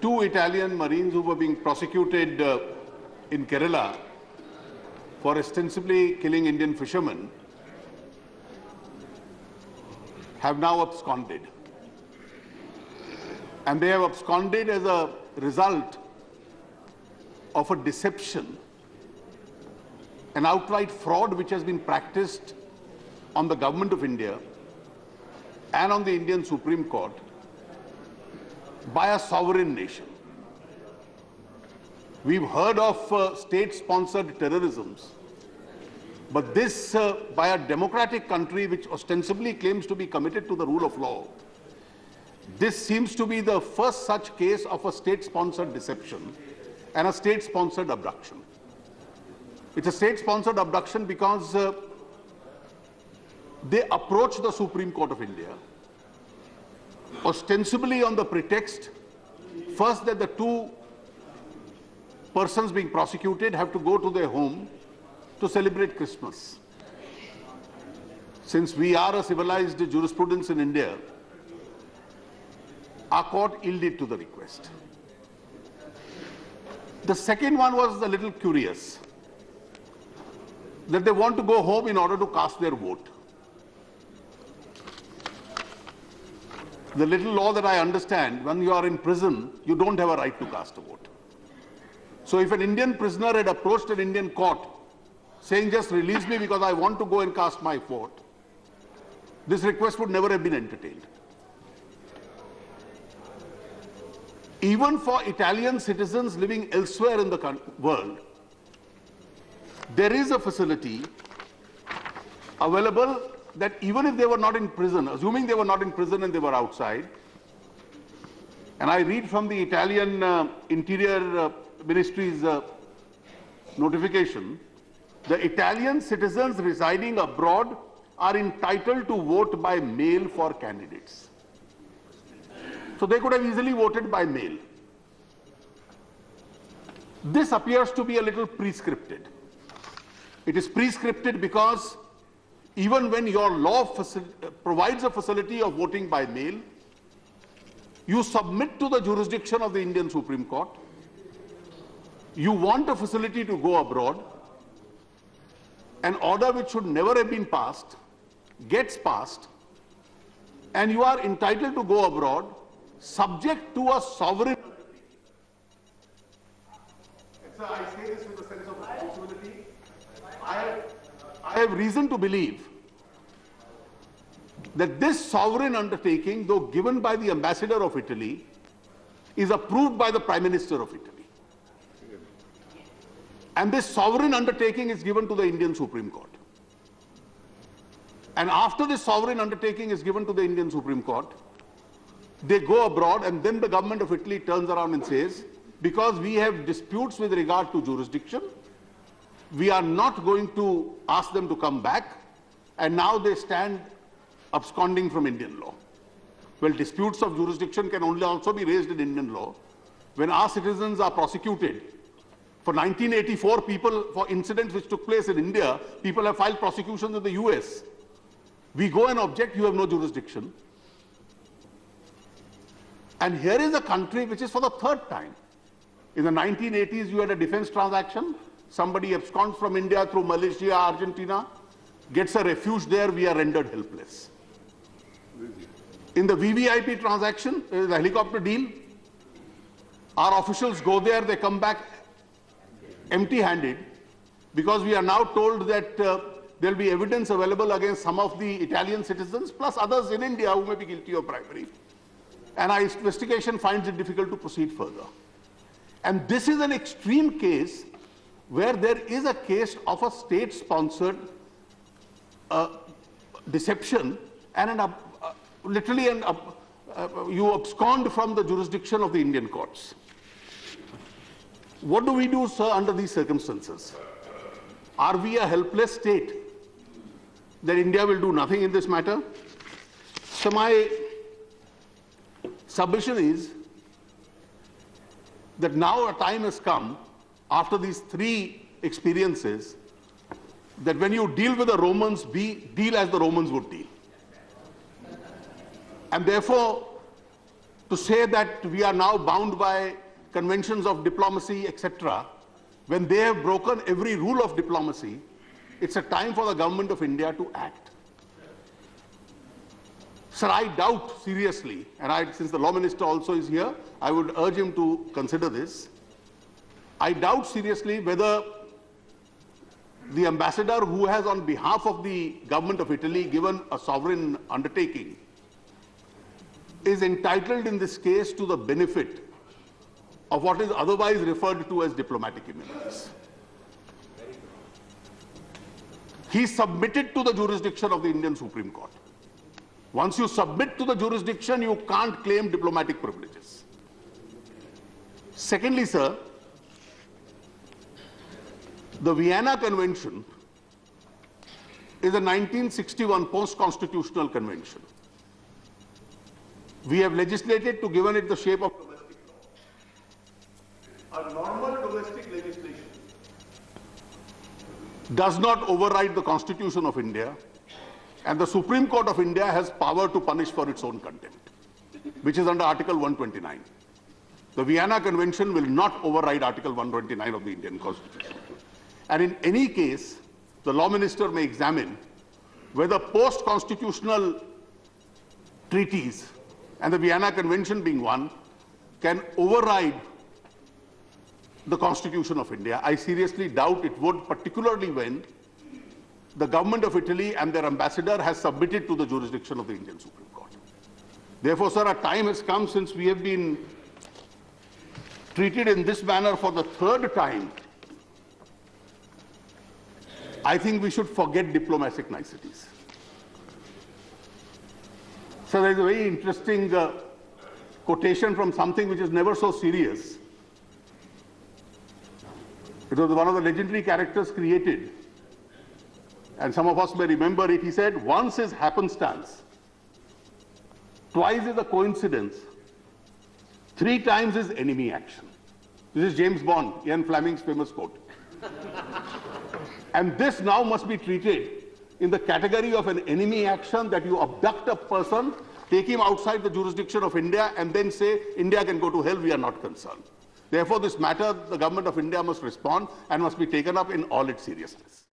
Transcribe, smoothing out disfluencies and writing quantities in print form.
two Italian Marines who were being prosecuted in Kerala for ostensibly killing Indian fishermen have now absconded. And they have absconded as a result of a deception, an outright fraud which has been practiced on the government of India and on the Indian Supreme Court by a sovereign nation. We've heard of state-sponsored terrorisms, but this by a democratic country which ostensibly claims to be committed to the rule of law. This seems to be the first such case of a state-sponsored deception and a state-sponsored abduction. It's a state-sponsored abduction because they approached the Supreme Court of India ostensibly on the pretext, first, that the two persons being prosecuted have to go to their home to celebrate Christmas. Since we are a civilized jurisprudence in India, our court yielded to the request. The second one was a little curious, that they want to go home in order to cast their vote. The little law that I understand, when you are in prison, you don't have a right to cast a vote. So if an Indian prisoner had approached an Indian court saying, just release me because I want to go and cast my vote, this request would never have been entertained. Even for Italian citizens living elsewhere in the world, there is a facility available that even if they were not in prison, assuming they were not in prison and they were outside, and I read from the Italian Interior Ministry's notification, the Italian citizens residing abroad are entitled to vote by mail for candidates. So they could have easily voted by mail. This appears to be a little prescripted. It is prescripted because even when your law provides a facility of voting by mail, you submit to the jurisdiction of the Indian Supreme Court. You want a facility to go abroad. An order which should never have been passed gets passed, and you are entitled to go abroad subject to a sovereign. Sir, I say this with a sense of responsibility. I have reason to believe that this sovereign undertaking, though given by the ambassador of Italy, is approved by the Prime Minister of Italy. And this sovereign undertaking is given to the Indian Supreme Court. And after this sovereign undertaking is given to the Indian Supreme Court, they go abroad, and then the government of Italy turns around and says, because we have disputes with regard to jurisdiction, we are not going to ask them to come back, and now they stand absconding from Indian law. Well, disputes of jurisdiction can only also be raised in Indian law. When our citizens are prosecuted, for 1984 people, for incidents which took place in India, people have filed prosecutions in the US. We go and object, you have no jurisdiction. And here is a country which is for the third time. In the 1980s, you had a defense transaction. Somebody absconds from India through Malaysia, Argentina, gets a refuge there, we are rendered helpless. In the VVIP transaction, the helicopter deal, our officials go there, they come back empty-handed, because we are now told that there will be evidence available against some of the Italian citizens, plus others in India who may be guilty of bribery. And our investigation finds it difficult to proceed further. And this is an extreme case where there is a case of a state-sponsored deception and literally you abscond from the jurisdiction of the Indian courts. What do we do, sir, under these circumstances? Are we a helpless state that India will do nothing in this matter? So my submission is that now a time has come, after these three experiences, that when you deal with the Romans, deal as the Romans would deal. And therefore, to say that we are now bound by conventions of diplomacy, etc., when they have broken every rule of diplomacy, it's a time for the government of India to act. Sir, I doubt seriously, and since the law minister also is here, I would urge him to consider this. I doubt seriously whether the ambassador who has on behalf of the government of Italy given a sovereign undertaking is entitled in this case to the benefit of what is otherwise referred to as diplomatic immunities. He submitted to the jurisdiction of the Indian Supreme Court. Once you submit to the jurisdiction, you can't claim diplomatic privileges. Secondly, sir, the Vienna Convention is a 1961 post-constitutional convention. We have legislated to give it the shape of domestic law. A normal domestic legislation does not override the Constitution of India, and the Supreme Court of India has power to punish for its own contempt, which is under Article 129. The Vienna Convention will not override Article 129 of the Indian Constitution. And in any case, the law minister may examine whether post-constitutional treaties, and the Vienna Convention being one, can override the Constitution of India. I seriously doubt it would, particularly when the government of Italy and their ambassador has submitted to the jurisdiction of the Indian Supreme Court. Therefore, sir, a time has come, since we have been treated in this manner for the third time, I think we should forget diplomatic niceties. So there is a very interesting quotation from something which is never so serious. It was one of the legendary characters created, and some of us may remember it. He said, once is happenstance, twice is a coincidence, three times is enemy action. This is James Bond, Ian Fleming's famous quote. And this now must be treated in the category of an enemy action, that you abduct a person, take him outside the jurisdiction of India, and then say, India can go to hell, we are not concerned. Therefore, this matter, the government of India must respond and must be taken up in all its seriousness.